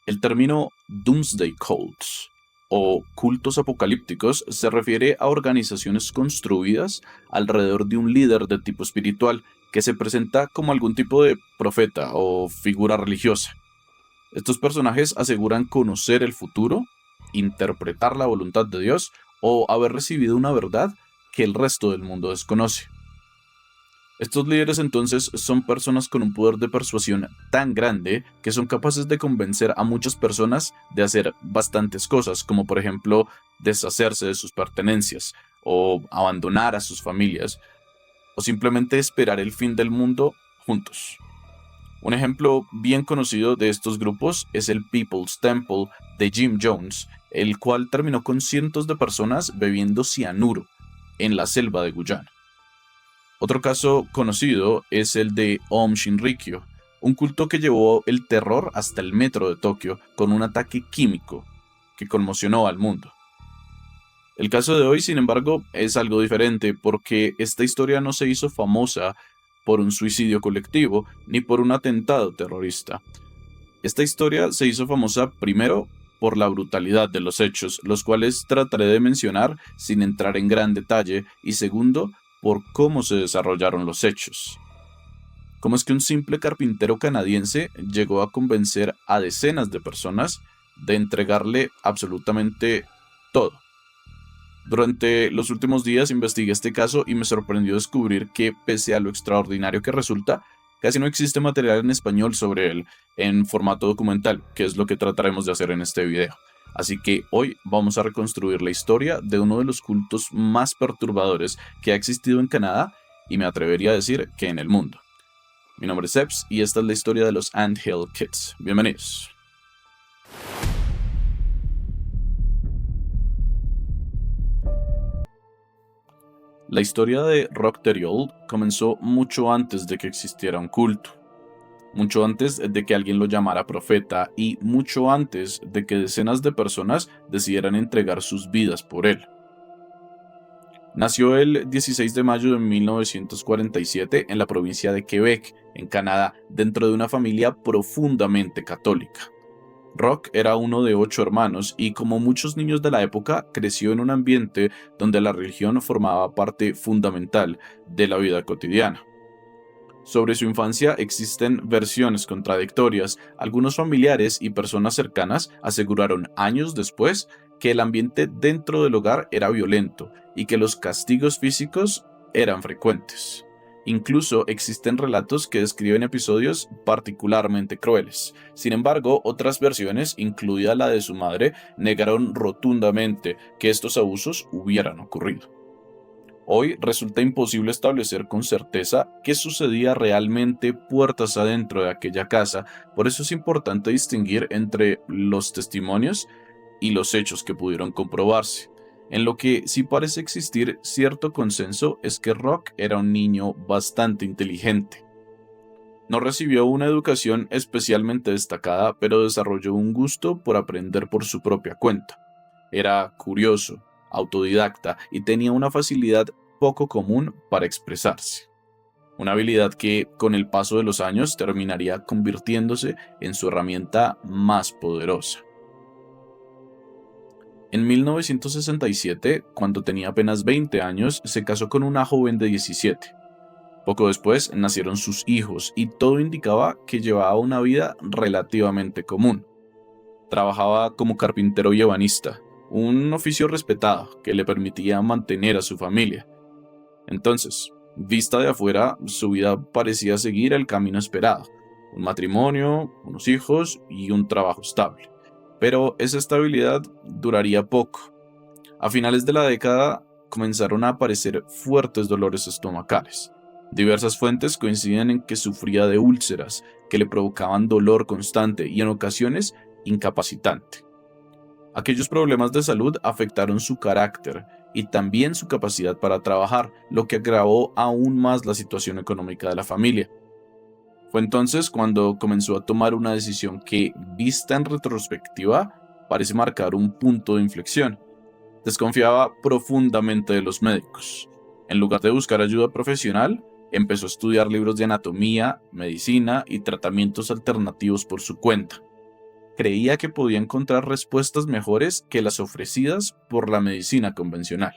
El término Doomsday Cults o cultos apocalípticos se refiere a organizaciones construidas alrededor de un líder de tipo espiritual que se presenta como algún tipo de profeta o figura religiosa. Estos personajes aseguran conocer el futuro, interpretar la voluntad de Dios o haber recibido una verdad que el resto del mundo desconoce. Estos líderes entonces son personas con un poder de persuasión tan grande que son capaces de convencer a muchas personas de hacer bastantes cosas, como por ejemplo deshacerse de sus pertenencias, o abandonar a sus familias, o simplemente esperar el fin del mundo juntos. Un ejemplo bien conocido de estos grupos es el People's Temple de Jim Jones, el cual terminó con cientos de personas bebiendo cianuro en la selva de Guyana. Otro caso conocido es el de Aum Shinrikyo, un culto que llevó el terror hasta el metro de Tokio con un ataque químico que conmocionó al mundo. El caso de hoy, sin embargo, es algo diferente porque esta historia no se hizo famosa por un suicidio colectivo ni por un atentado terrorista. Esta historia se hizo famosa primero por la brutalidad de los hechos, los cuales trataré de mencionar sin entrar en gran detalle, y segundo, por cómo se desarrollaron los hechos. ¿Cómo es que un simple carpintero canadiense llegó a convencer a decenas de personas de entregarle absolutamente todo? Durante los últimos días investigué este caso y me sorprendió descubrir que, pese a lo extraordinario que resulta, casi no existe material en español sobre él en formato documental, que es lo que trataremos de hacer en este video. Así que hoy vamos a reconstruir la historia de uno de los cultos más perturbadores que ha existido en Canadá y me atrevería a decir que en el mundo. Mi nombre es Seps y esta es la historia de los Ant Hill Kids. Bienvenidos. La historia de Rock Terriol comenzó mucho antes de que existiera un culto, mucho antes de que alguien lo llamara profeta y mucho antes de que decenas de personas decidieran entregar sus vidas por él. Nació el 16 de mayo de 1947 en la provincia de Quebec, en Canadá, dentro de una familia profundamente católica. Rock era uno de 8 hermanos y, como muchos niños de la época, creció en un ambiente donde la religión formaba parte fundamental de la vida cotidiana. Sobre su infancia existen versiones contradictorias. Algunos familiares y personas cercanas aseguraron años después que el ambiente dentro del hogar era violento y que los castigos físicos eran frecuentes. Incluso existen relatos que describen episodios particularmente crueles. Sin embargo, otras versiones, incluida la de su madre, negaron rotundamente que estos abusos hubieran ocurrido. Hoy resulta imposible establecer con certeza qué sucedía realmente puertas adentro de aquella casa, por eso es importante distinguir entre los testimonios y los hechos que pudieron comprobarse. En lo que sí parece existir cierto consenso es que Rock era un niño bastante inteligente. No recibió una educación especialmente destacada, pero desarrolló un gusto por aprender por su propia cuenta. Era curioso, autodidacta y tenía una facilidad poco común para expresarse. Una habilidad que, con el paso de los años, terminaría convirtiéndose en su herramienta más poderosa. En 1967, cuando tenía apenas 20 años, se casó con una joven de 17. Poco después nacieron sus hijos y todo indicaba que llevaba una vida relativamente común. Trabajaba como carpintero y ebanista, un oficio respetado que le permitía mantener a su familia. Entonces, vista de afuera, su vida parecía seguir el camino esperado: un matrimonio, unos hijos y un trabajo estable. Pero esa estabilidad duraría poco. A finales de la década comenzaron a aparecer fuertes dolores estomacales. Diversas fuentes coinciden en que sufría de úlceras que le provocaban dolor constante y en ocasiones incapacitante. Aquellos problemas de salud afectaron su carácter y también su capacidad para trabajar, lo que agravó aún más la situación económica de la familia. Fue entonces cuando comenzó a tomar una decisión que, vista en retrospectiva, parece marcar un punto de inflexión. Desconfiaba profundamente de los médicos. En lugar de buscar ayuda profesional, empezó a estudiar libros de anatomía, medicina y tratamientos alternativos por su cuenta. creía que podía encontrar respuestas mejores que las ofrecidas por la medicina convencional.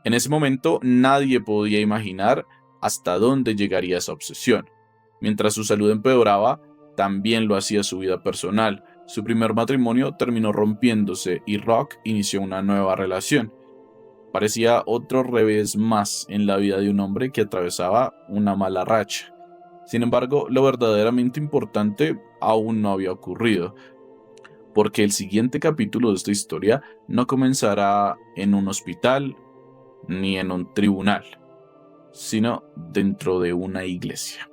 En ese momento nadie podía imaginar hasta dónde llegaría esa obsesión. Mientras su salud empeoraba, también lo hacía su vida personal. Su primer matrimonio terminó rompiéndose y Rock inició una nueva relación. Parecía otro revés más en la vida de un hombre que atravesaba una mala racha. Sin embargo, lo verdaderamente importante aún no había ocurrido, porque el siguiente capítulo de esta historia no comenzará en un hospital ni en un tribunal, sino dentro de una iglesia.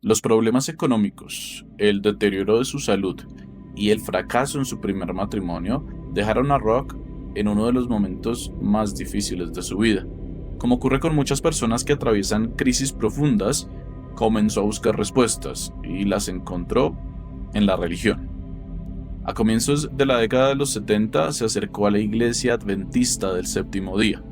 Los problemas económicos, el deterioro de su salud y el fracaso en su primer matrimonio dejaron a Rock en uno de los momentos más difíciles de su vida. Como ocurre con muchas personas que atraviesan crisis profundas, comenzó a buscar respuestas y las encontró en la religión. A comienzos de la década de los 70 se acercó a la Iglesia Adventista del Séptimo Día.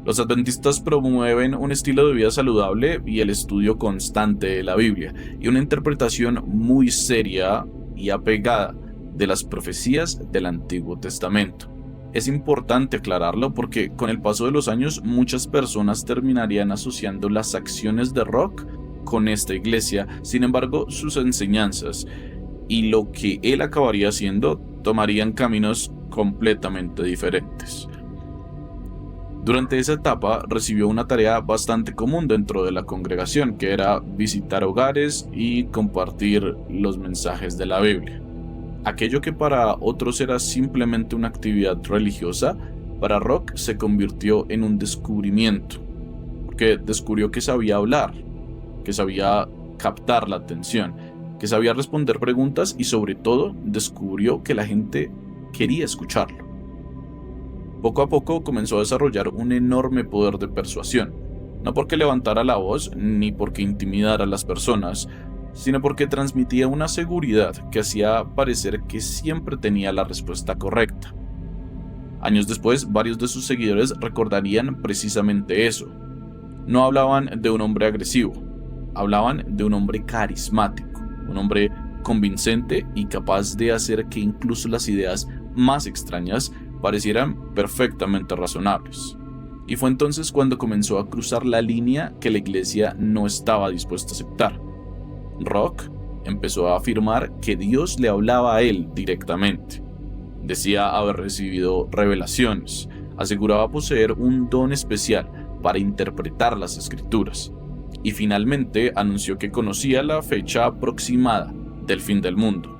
Los adventistas promueven un estilo de vida saludable y el estudio constante de la Biblia, y una interpretación muy seria y apegada de las profecías del Antiguo Testamento. Es importante aclararlo porque con el paso de los años muchas personas terminarían asociando las acciones de Rock con esta iglesia. Sin embargo, sus enseñanzas y lo que él acabaría haciendo tomarían caminos completamente diferentes. Durante esa etapa recibió una tarea bastante común dentro de la congregación, que era visitar hogares y compartir los mensajes de la Biblia. Aquello que para otros era simplemente una actividad religiosa, para Rock se convirtió en un descubrimiento, porque descubrió que sabía hablar, que sabía captar la atención, que sabía responder preguntas y sobre todo descubrió que la gente quería escucharlo. Poco a poco comenzó a desarrollar un enorme poder de persuasión, no porque levantara la voz ni porque intimidara a las personas, sino porque transmitía una seguridad que hacía parecer que siempre tenía la respuesta correcta. Años después, varios de sus seguidores recordarían precisamente eso. No hablaban de un hombre agresivo, hablaban de un hombre carismático, un hombre convincente y capaz de hacer que incluso las ideas más extrañas parecieran perfectamente razonables. Y fue entonces cuando comenzó a cruzar la línea que la iglesia no estaba dispuesta a aceptar. Rock empezó a afirmar que Dios le hablaba a él directamente. Decía haber recibido revelaciones, aseguraba poseer un don especial para interpretar las escrituras, y finalmente anunció que conocía la fecha aproximada del fin del mundo.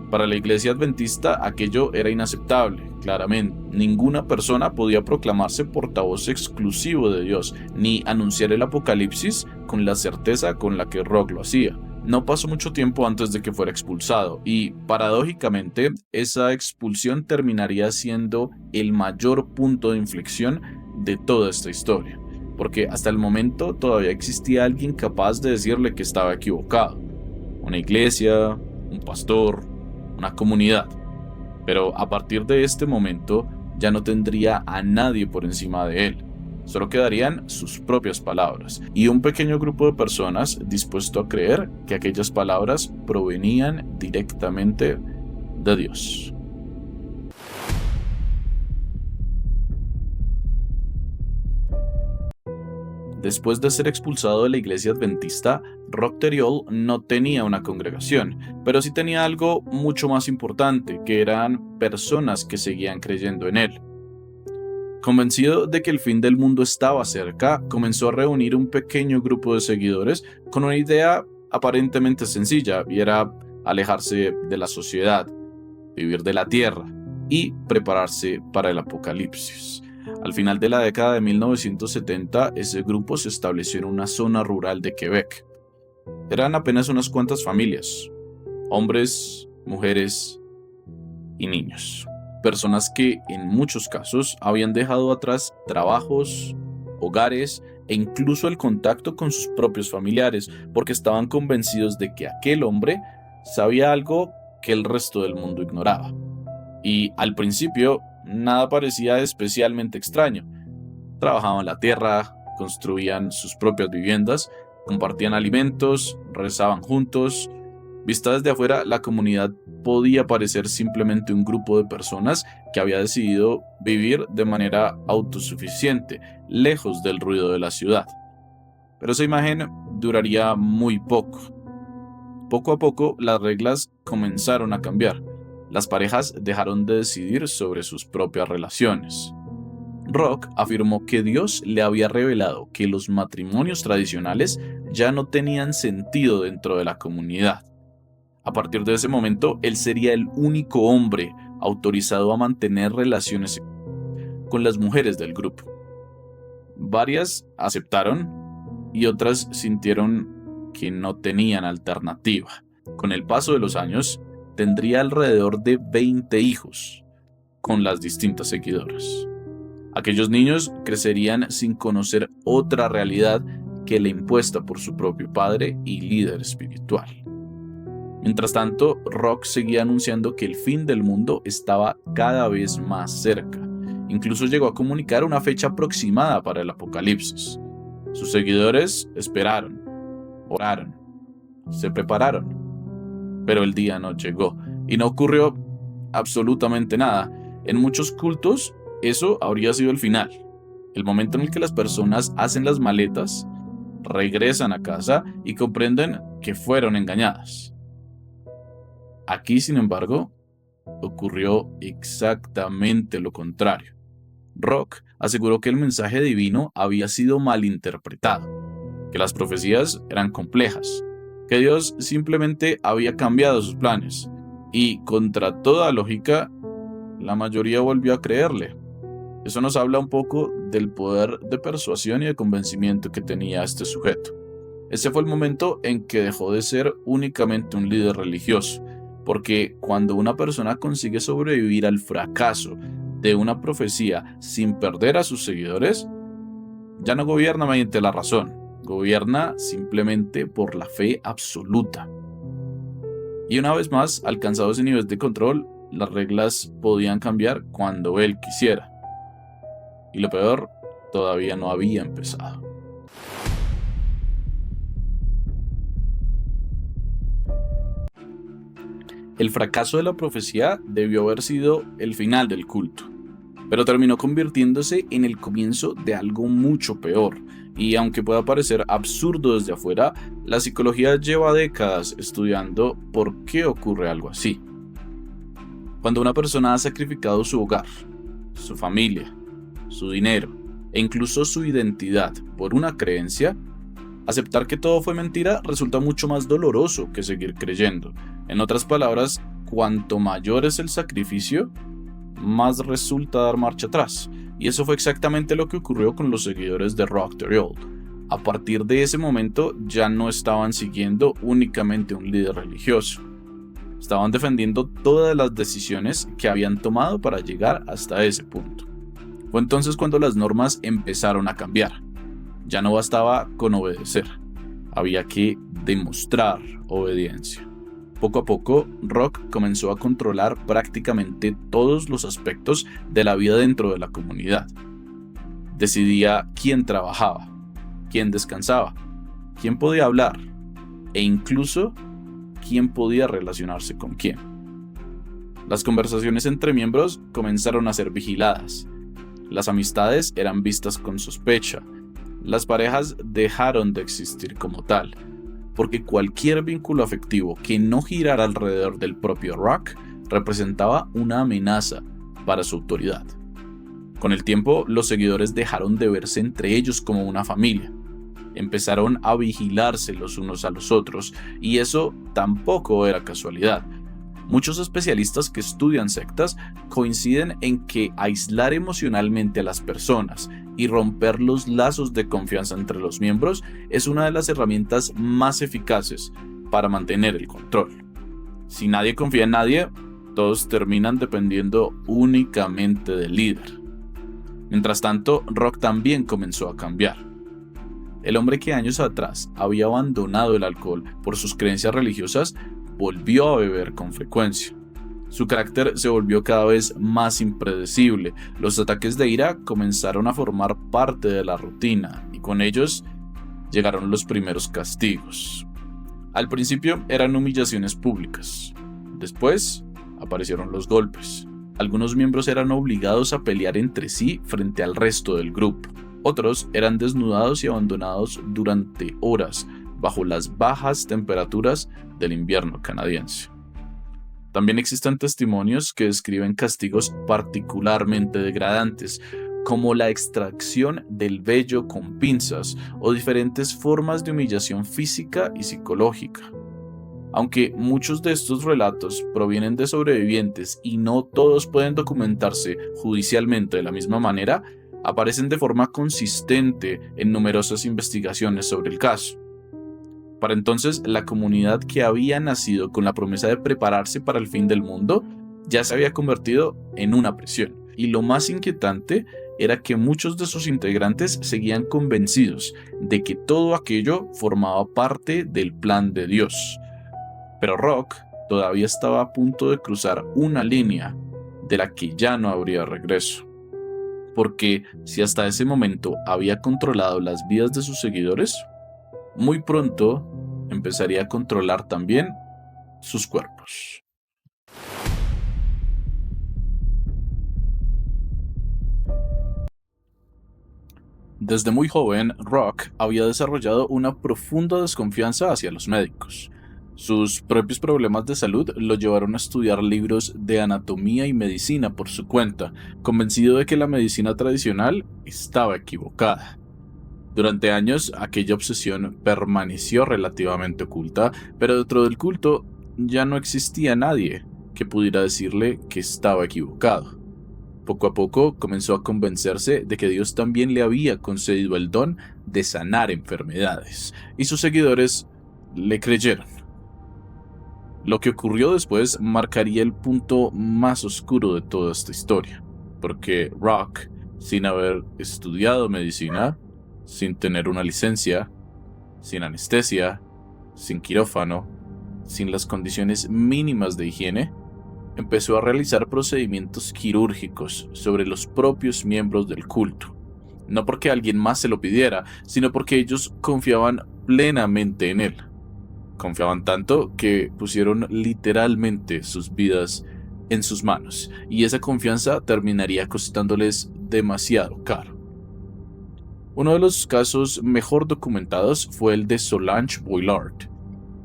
Para la iglesia adventista aquello era inaceptable, claramente. Ninguna persona podía proclamarse portavoz exclusivo de Dios, ni anunciar el apocalipsis con la certeza con la que Rock lo hacía. No pasó mucho tiempo antes de que fuera expulsado, y paradójicamente esa expulsión terminaría siendo el mayor punto de inflexión de toda esta historia, porque hasta el momento todavía existía alguien capaz de decirle que estaba equivocado. Una iglesia, un pastor, una comunidad. Pero a partir de este momento ya no tendría a nadie por encima de él. Solo quedarían sus propias palabras y un pequeño grupo de personas dispuesto a creer que aquellas palabras provenían directamente de Dios. Después de ser expulsado de la iglesia adventista, Rock Terriol no tenía una congregación, pero sí tenía algo mucho más importante, que eran personas que seguían creyendo en él. Convencido de que el fin del mundo estaba cerca, comenzó a reunir un pequeño grupo de seguidores con una idea aparentemente sencilla, y era alejarse de la sociedad, vivir de la tierra y prepararse para el apocalipsis. Al final de la década de 1970, ese grupo se estableció en una zona rural de Quebec. Eran apenas unas cuantas familias, hombres, mujeres y niños. Personas que, en muchos casos, habían dejado atrás trabajos, hogares e incluso el contacto con sus propios familiares, porque estaban convencidos de que aquel hombre sabía algo que el resto del mundo ignoraba. Y al principio, nada parecía especialmente extraño. Trabajaban la tierra, construían sus propias viviendas, compartían alimentos, rezaban juntos. Vista desde afuera, la comunidad podía parecer simplemente un grupo de personas que había decidido vivir de manera autosuficiente, lejos del ruido de la ciudad. Pero esa imagen duraría muy poco. Poco a poco, las reglas comenzaron a cambiar. Las parejas dejaron de decidir sobre sus propias relaciones. Rock afirmó que Dios le había revelado que los matrimonios tradicionales ya no tenían sentido dentro de la comunidad. A partir de ese momento, él sería el único hombre autorizado a mantener relaciones con las mujeres del grupo. Varias aceptaron y otras sintieron que no tenían alternativa. Con el paso de los años, tendría alrededor de 20 hijos con las distintas seguidoras. Aquellos niños crecerían sin conocer otra realidad que la impuesta por su propio padre y líder espiritual. Mientras tanto, Rock seguía anunciando que el fin del mundo estaba cada vez más cerca. Incluso llegó a comunicar una fecha aproximada para el apocalipsis. Sus seguidores esperaron, oraron, se prepararon, pero el día no llegó y no ocurrió absolutamente nada. En muchos cultos, eso habría sido el final, el momento en el que las personas hacen las maletas, regresan a casa y comprenden que fueron engañadas. Aquí, sin embargo, ocurrió exactamente lo contrario. Rock aseguró que el mensaje divino había sido malinterpretado, que las profecías eran complejas, que Dios simplemente había cambiado sus planes, y contra toda lógica, la mayoría volvió a creerle. Eso nos habla un poco del poder de persuasión y de convencimiento que tenía este sujeto. Ese fue el momento en que dejó de ser únicamente un líder religioso, porque cuando una persona consigue sobrevivir al fracaso de una profecía sin perder a sus seguidores, ya no gobierna mediante la razón, gobierna simplemente por la fe absoluta. Y una vez más, alcanzado ese nivel de control, las reglas podían cambiar cuando él quisiera. Y lo peor, todavía no había empezado. El fracaso de la profecía debió haber sido el final del culto, pero terminó convirtiéndose en el comienzo de algo mucho peor. Y aunque pueda parecer absurdo desde afuera, la psicología lleva décadas estudiando por qué ocurre algo así. Cuando una persona ha sacrificado su hogar, su familia, su dinero e incluso su identidad por una creencia, aceptar que todo fue mentira resulta mucho más doloroso que seguir creyendo. En otras palabras, cuanto mayor es el sacrificio, más resulta dar marcha atrás. Y eso fue exactamente lo que ocurrió con los seguidores de Rock the Old. A partir de ese momento ya no estaban siguiendo únicamente un líder religioso. Estaban defendiendo todas las decisiones que habían tomado para llegar hasta ese punto. Fue entonces cuando las normas empezaron a cambiar. Ya no bastaba con obedecer, había que demostrar obediencia. Poco a poco, Rock comenzó a controlar prácticamente todos los aspectos de la vida dentro de la comunidad. Decidía quién trabajaba, quién descansaba, quién podía hablar e incluso quién podía relacionarse con quién. Las conversaciones entre miembros comenzaron a ser vigiladas. Las amistades eran vistas con sospecha. Las parejas dejaron de existir como tal, porque cualquier vínculo afectivo que no girara alrededor del propio Rock representaba una amenaza para su autoridad. Con el tiempo, los seguidores dejaron de verse entre ellos como una familia. Empezaron a vigilarse los unos a los otros, y eso tampoco era casualidad. Muchos especialistas que estudian sectas coinciden en que aislar emocionalmente a las personas y romper los lazos de confianza entre los miembros es una de las herramientas más eficaces para mantener el control. Si nadie confía en nadie, todos terminan dependiendo únicamente del líder. Mientras tanto, Rock también comenzó a cambiar. El hombre que años atrás había abandonado el alcohol por sus creencias religiosas volvió a beber con frecuencia. Su carácter se volvió cada vez más impredecible. Los ataques de ira comenzaron a formar parte de la rutina y con ellos llegaron los primeros castigos. Al principio eran humillaciones públicas. Después aparecieron los golpes. Algunos miembros eran obligados a pelear entre sí frente al resto del grupo. Otros eran desnudados y abandonados durante horas bajo las bajas temperaturas del invierno canadiense. También existen testimonios que describen castigos particularmente degradantes, como la extracción del vello con pinzas o diferentes formas de humillación física y psicológica. Aunque muchos de estos relatos provienen de sobrevivientes y no todos pueden documentarse judicialmente de la misma manera, aparecen de forma consistente en numerosas investigaciones sobre el caso. Para entonces, la comunidad que había nacido con la promesa de prepararse para el fin del mundo ya se había convertido en una prisión. Y lo más inquietante era que muchos de sus integrantes seguían convencidos de que todo aquello formaba parte del plan de Dios. Pero Rock todavía estaba a punto de cruzar una línea de la que ya no habría regreso. Porque si hasta ese momento había controlado las vidas de sus seguidores, muy pronto empezaría a controlar también sus cuerpos. Desde muy joven, Rock había desarrollado una profunda desconfianza hacia los médicos. Sus propios problemas de salud lo llevaron a estudiar libros de anatomía y medicina por su cuenta, convencido de que la medicina tradicional estaba equivocada. Durante años, aquella obsesión permaneció relativamente oculta, pero dentro del culto ya no existía nadie que pudiera decirle que estaba equivocado. Poco a poco comenzó a convencerse de que Dios también le había concedido el don de sanar enfermedades, y sus seguidores le creyeron. Lo que ocurrió después marcaría el punto más oscuro de toda esta historia, porque Rock, sin haber estudiado medicina, sin tener una licencia, sin anestesia, sin quirófano, sin las condiciones mínimas de higiene, empezó a realizar procedimientos quirúrgicos sobre los propios miembros del culto. No porque alguien más se lo pidiera, sino porque ellos confiaban plenamente en él. Confiaban tanto que pusieron literalmente sus vidas en sus manos, y esa confianza terminaría costándoles demasiado caro. Uno de los casos mejor documentados fue el de Solange Boilard.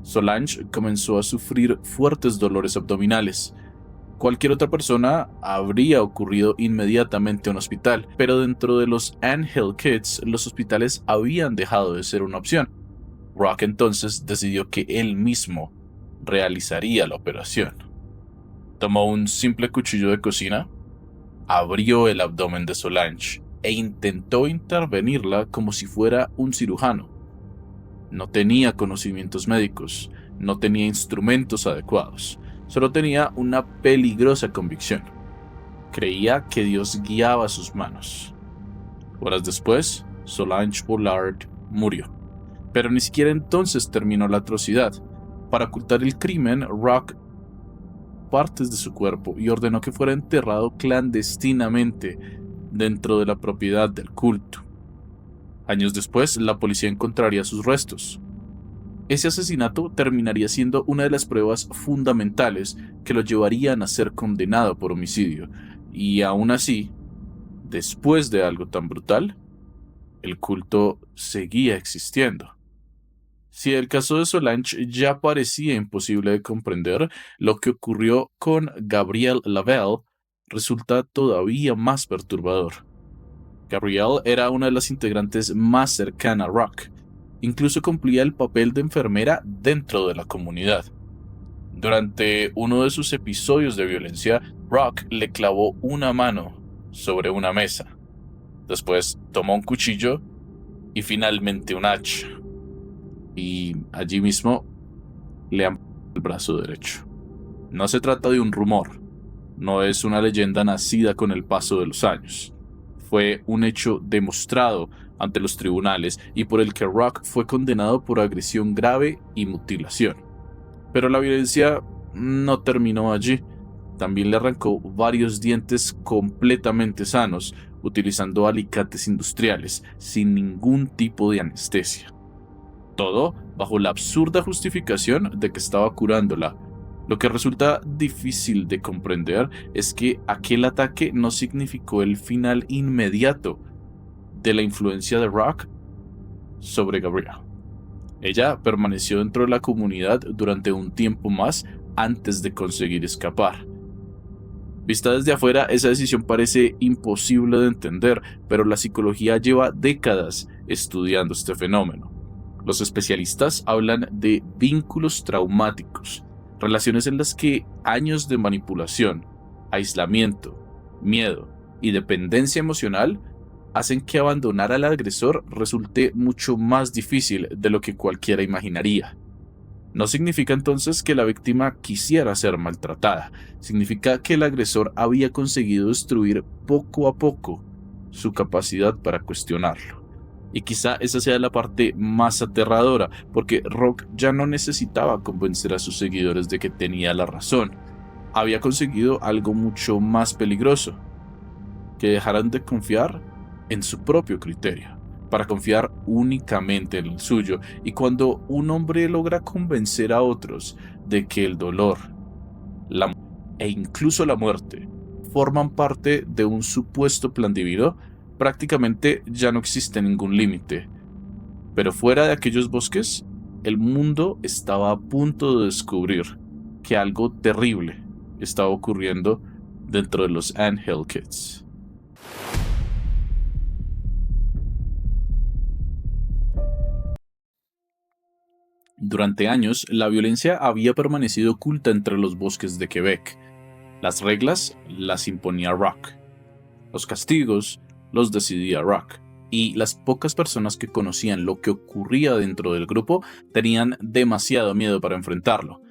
Solange comenzó a sufrir fuertes dolores abdominales. Cualquier otra persona habría ocurrido inmediatamente a un hospital, pero dentro de los Ant Hill Kids, los hospitales habían dejado de ser una opción. Rock entonces decidió que él mismo realizaría la operación. Tomó un simple cuchillo de cocina, abrió el abdomen de Solange e intentó intervenirla como si fuera un cirujano. No tenía conocimientos médicos, no tenía instrumentos adecuados, solo tenía una peligrosa convicción. Creía que Dios guiaba sus manos. Horas después, Solange Boilard murió. Pero ni siquiera entonces terminó la atrocidad. Para ocultar el crimen, Rock partes de su cuerpo y ordenó que fuera enterrado clandestinamente dentro de la propiedad del culto. Años después, la policía encontraría sus restos. Ese asesinato terminaría siendo una de las pruebas fundamentales que lo llevarían a ser condenado por homicidio, y aún así, después de algo tan brutal, el culto seguía existiendo. Si el caso de Solange ya parecía imposible de comprender, lo que ocurrió con Gabrielle Lavelle resulta todavía más perturbador. Gabrielle era una de las integrantes más cercanas a Rock. Incluso cumplía el papel de enfermera dentro de la comunidad. Durante uno de sus episodios de violencia, Rock le clavó una mano sobre una mesa. Después tomó un cuchillo y finalmente un hacha. Y allí mismo le amputó el brazo derecho. No se trata de un rumor, no es una leyenda nacida con el paso de los años. Fue un hecho demostrado ante los tribunales y por el que Rock fue condenado por agresión grave y mutilación. Pero la violencia no terminó allí. También le arrancó varios dientes completamente sanos, utilizando alicates industriales, sin ningún tipo de anestesia. Todo bajo la absurda justificación de que estaba curándola. Lo que resulta difícil de comprender es que aquel ataque no significó el final inmediato de la influencia de Rock sobre Gabrielle. Ella permaneció dentro de la comunidad durante un tiempo más antes de conseguir escapar. Vista desde afuera, esa decisión parece imposible de entender, pero la psicología lleva décadas estudiando este fenómeno. Los especialistas hablan de vínculos traumáticos, relaciones en las que años de manipulación, aislamiento, miedo y dependencia emocional hacen que abandonar al agresor resulte mucho más difícil de lo que cualquiera imaginaría. No significa entonces que la víctima quisiera ser maltratada, significa que el agresor había conseguido destruir poco a poco su capacidad para cuestionarlo. Y quizá esa sea la parte más aterradora, porque Rock ya no necesitaba convencer a sus seguidores de que tenía la razón. Había conseguido algo mucho más peligroso, que dejaran de confiar en su propio criterio, para confiar únicamente en el suyo. Y cuando un hombre logra convencer a otros de que el dolor, e incluso la muerte forman parte de un supuesto plan divino, prácticamente ya no existe ningún límite. Pero fuera de aquellos bosques, el mundo estaba a punto de descubrir que algo terrible estaba ocurriendo dentro de los Ant Hill Kids. Durante años, la violencia había permanecido oculta entre los bosques de Quebec. Las reglas las imponía Rock. Los castigos los decidía Rock. Y las pocas personas que conocían lo que ocurría dentro del grupo tenían demasiado miedo para enfrentarlo.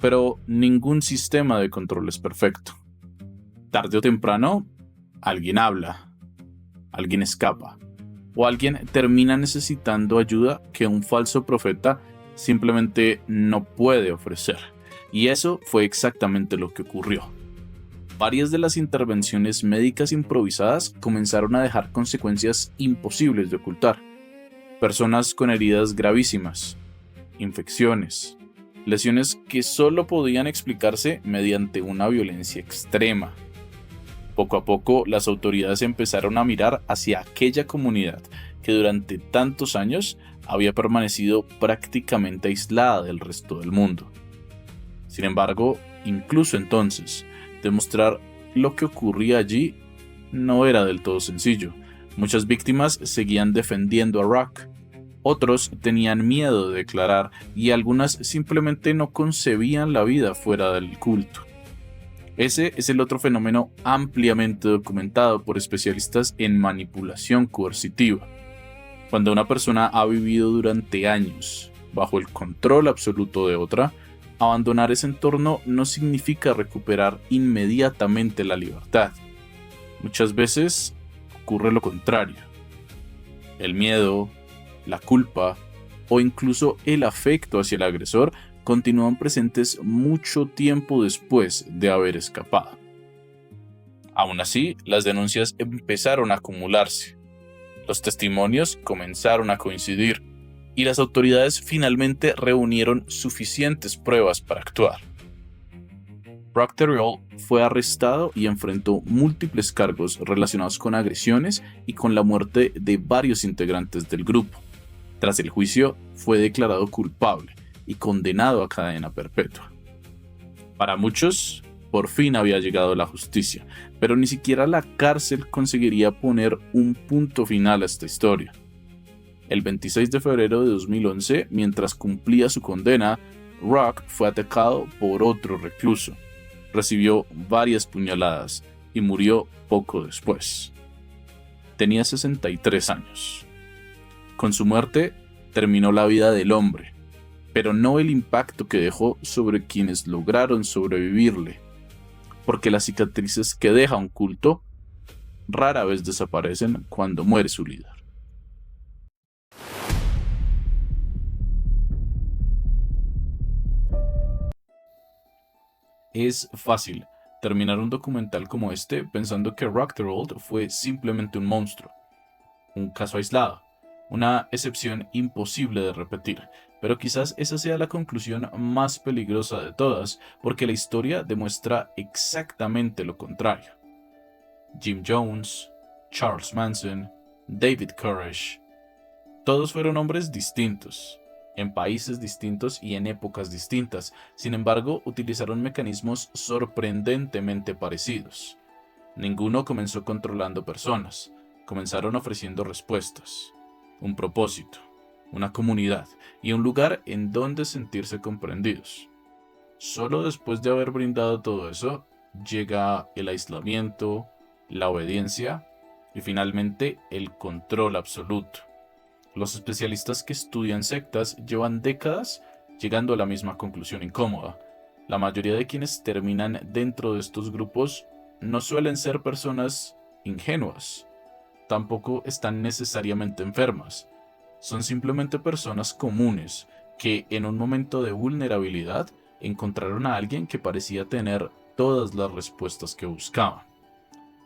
Pero ningún sistema de control es perfecto. Tarde o temprano, alguien habla, alguien escapa, o alguien termina necesitando ayuda que un falso profeta simplemente no puede ofrecer. Y eso fue exactamente lo que ocurrió. Varias de las intervenciones médicas improvisadas comenzaron a dejar consecuencias imposibles de ocultar. Personas con heridas gravísimas, infecciones, lesiones que solo podían explicarse mediante una violencia extrema. Poco a poco, las autoridades empezaron a mirar hacia aquella comunidad que durante tantos años había permanecido prácticamente aislada del resto del mundo. Sin embargo, incluso entonces, demostrar lo que ocurría allí no era del todo sencillo. Muchas víctimas seguían defendiendo a Rock, otros tenían miedo de declarar y algunas simplemente no concebían la vida fuera del culto. Ese es el otro fenómeno ampliamente documentado por especialistas en manipulación coercitiva. Cuando una persona ha vivido durante años bajo el control absoluto de otra, abandonar ese entorno no significa recuperar inmediatamente la libertad. Muchas veces ocurre lo contrario. El miedo, la culpa o incluso el afecto hacia el agresor continúan presentes mucho tiempo después de haber escapado. Aún así, las denuncias empezaron a acumularse. Los testimonios comenzaron a coincidir y las autoridades finalmente reunieron suficientes pruebas para actuar. Rock Terrill fue arrestado y enfrentó múltiples cargos relacionados con agresiones y con la muerte de varios integrantes del grupo. Tras el juicio, fue declarado culpable y condenado a cadena perpetua. Para muchos, por fin había llegado la justicia, pero ni siquiera la cárcel conseguiría poner un punto final a esta historia. El 26 de febrero de 2011, mientras cumplía su condena, Rock fue atacado por otro recluso. Recibió varias puñaladas y murió poco después. Tenía 63 años. Con su muerte, terminó la vida del hombre, pero no el impacto que dejó sobre quienes lograron sobrevivirle, porque las cicatrices que deja un culto rara vez desaparecen cuando muere su líder. Es fácil terminar un documental como este pensando que Rockthrold fue simplemente un monstruo, un caso aislado, una excepción imposible de repetir. Pero quizás esa sea la conclusión más peligrosa de todas, porque la historia demuestra exactamente lo contrario. Jim Jones, Charles Manson, David Koresh, todos fueron hombres distintos, en países distintos y en épocas distintas. Sin embargo, utilizaron mecanismos sorprendentemente parecidos. Ninguno comenzó controlando personas, comenzaron ofreciendo respuestas, un propósito, una comunidad y un lugar en donde sentirse comprendidos. Solo después de haber brindado todo eso, llega el aislamiento, la obediencia y finalmente el control absoluto. Los especialistas que estudian sectas llevan décadas llegando a la misma conclusión incómoda. La mayoría de quienes terminan dentro de estos grupos no suelen ser personas ingenuas, tampoco están necesariamente enfermas. Son simplemente personas comunes que en un momento de vulnerabilidad encontraron a alguien que parecía tener todas las respuestas que buscaban.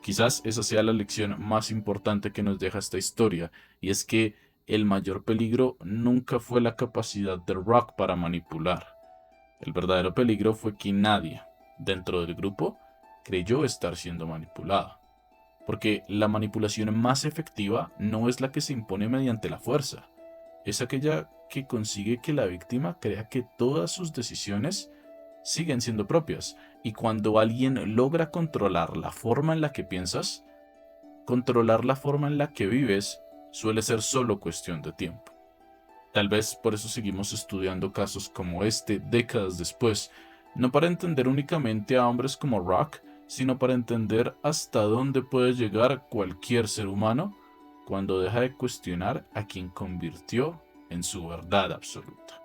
Quizás esa sea la lección más importante que nos deja esta historia, y es que el mayor peligro nunca fue la capacidad de Rock para manipular. El verdadero peligro fue que nadie, dentro del grupo, creyó estar siendo manipulado. Porque la manipulación más efectiva no es la que se impone mediante la fuerza, es aquella que consigue que la víctima crea que todas sus decisiones siguen siendo propias, y cuando alguien logra controlar la forma en la que piensas, controlar la forma en la que vives suele ser solo cuestión de tiempo. Tal vez por eso seguimos estudiando casos como este décadas después, no para entender únicamente a hombres como Rock, sino para entender hasta dónde puede llegar cualquier ser humano cuando deja de cuestionar a quien convirtió en su verdad absoluta.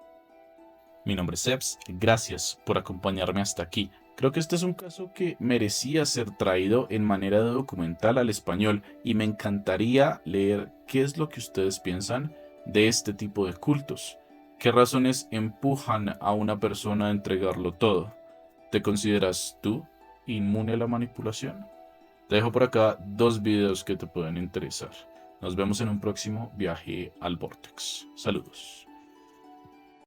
Mi nombre es Sebs, gracias por acompañarme hasta aquí. Creo que este es un caso que merecía ser traído en manera de documental al español y me encantaría leer qué es lo que ustedes piensan de este tipo de cultos. ¿Qué razones empujan a una persona a entregarlo todo? ¿Te consideras tú inmune a la manipulación? Te dejo por acá 2 videos que te pueden interesar. Nos vemos en un próximo viaje al Vortex. Saludos.